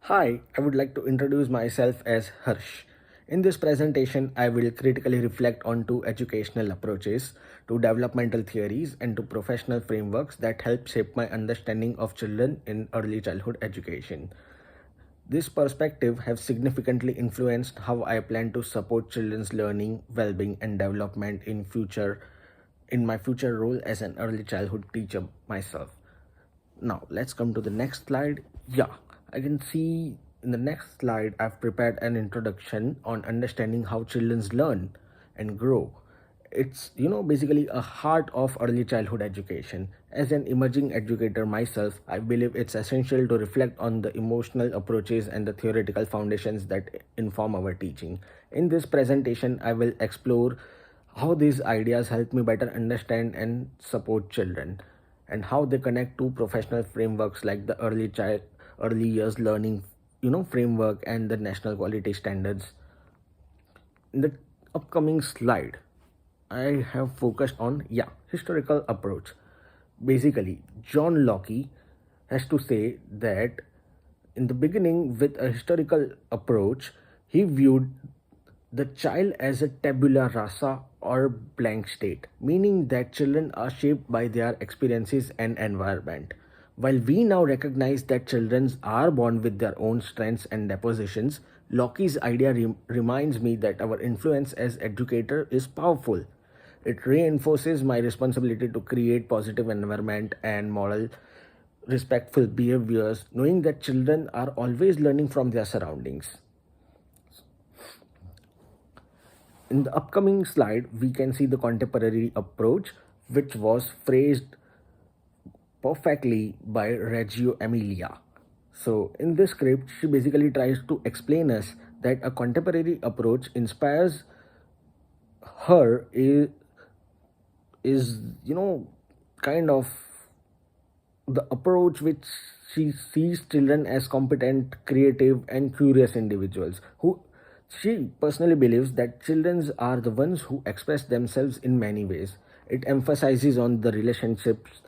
Hi, I would like to introduce myself as Harsh. In this presentation, I will critically reflect on two educational approaches, to developmental theories, and to professional frameworks that help shape my understanding of children in early childhood education. This perspective has significantly influenced how I plan to support children's learning, well-being, and development in my future role as an early childhood teacher myself. Now let's come to the next slide. Yeah, I can see in the next slide I've prepared an introduction on understanding how children learn and grow. It's basically a heart of early childhood education. As an emerging educator myself, I believe it's essential to reflect on the emotional approaches and the theoretical foundations that inform our teaching. In this presentation, I will explore how these ideas help me better understand and support children, and how they connect to professional frameworks like the early years learning framework and the national quality standards. In the upcoming slide, I have focused on historical approach. Basically, John Locke has to say that in the beginning, with a historical approach, he viewed the child as a tabula rasa or blank state, meaning that children are shaped by their experiences and environment. While we now recognize that children are born with their own strengths and depositions, Locke's idea reminds me that our influence as educator is powerful. It reinforces my responsibility to create positive environment and moral respectful behaviors, knowing that children are always learning from their surroundings. In the upcoming slide, we can see the contemporary approach, which was phrased perfectly by Reggio Emilia. So, in this script, she basically tries to explain us that a contemporary approach inspires her is kind of the approach which she sees children as competent, creative, and curious individuals who she personally believes that children are the ones who express themselves in many ways. It emphasizes on the relationships,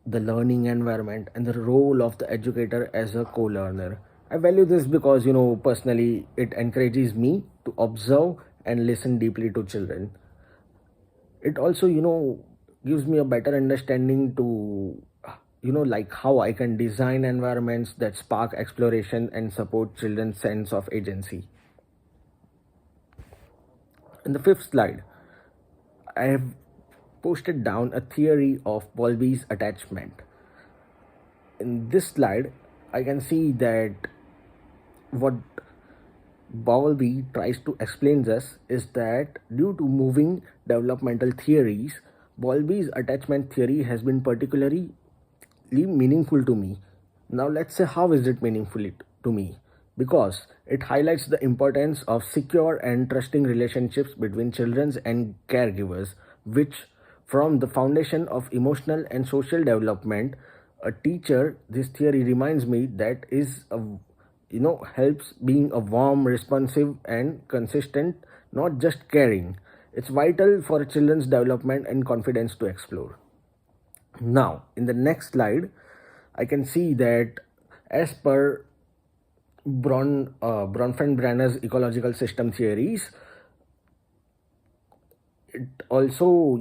the learning environment, and the role of the educator as a co-learner. I value this because personally it encourages me to observe and listen deeply to children. It also gives me a better understanding to like how I can design environments that spark exploration and support children's sense of agency. In the fifth slide, I have posted down a theory of Bowlby's attachment. In this slide, I can see that what Bowlby tries to explain us is that due to moving developmental theories, Bowlby's attachment theory has been particularly meaningful to me. Now, let's say how is it meaningful to me? Because it highlights the importance of secure and trusting relationships between children and caregivers, which form the foundation of emotional and social development. A teacher, this theory reminds me that is a helps being a warm, responsive, and consistent, not just caring. It's vital for children's development and confidence to explore. Now, in the next slide, I can see that as per Bronfenbrenner's ecological system theories, it also,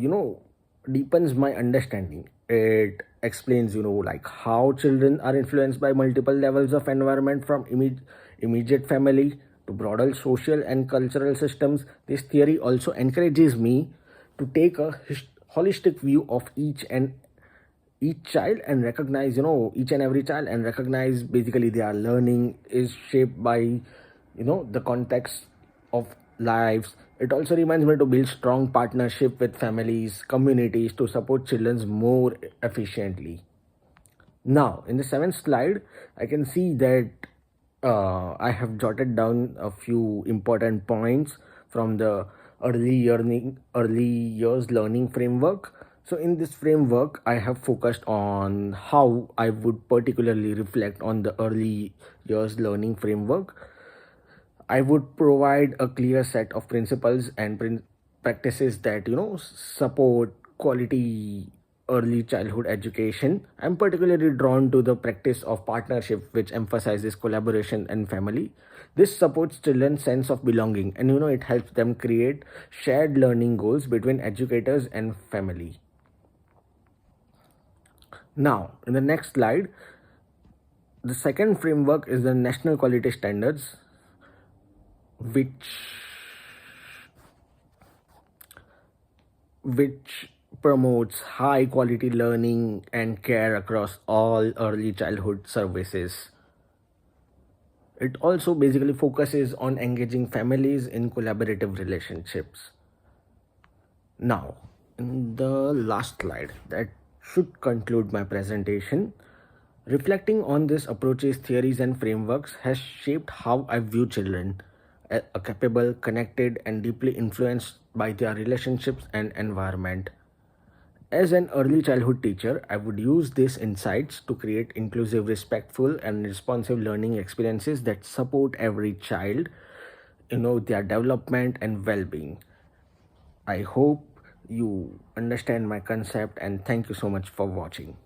deepens my understanding. It explains, like how children are influenced by multiple levels of environment from immediate family to broader social and cultural systems. This theory also encourages me to take a holistic view of each child and recognize each and every child and recognize basically their learning is shaped by the context of lives. It also reminds me to build strong partnership with families, communities to support children more efficiently. Now, in the seventh slide, I can see that I have jotted down a few important points from the early years learning framework. So, in this framework, I have focused on how I would particularly reflect on the early years learning framework. I would provide a clear set of principles and practices that support quality early childhood education, I'm particularly drawn to the practice of partnership, which emphasizes collaboration and family. This supports children's sense of belonging, and it helps them create shared learning goals between educators and family. Now, in the next slide, the second framework is the national quality standards, which which promotes high quality learning and care across all early childhood services. It also basically focuses on engaging families in collaborative relationships. Now, in the last slide, that should conclude my presentation. Reflecting on this approach's theories and frameworks has shaped how I view children, capable, connected, and deeply influenced by their relationships and environment. As an early childhood teacher, I would use these insights to create inclusive, respectful, and responsive learning experiences that support every child, their development and well-being. I hope you understand my concept, and thank you so much for watching.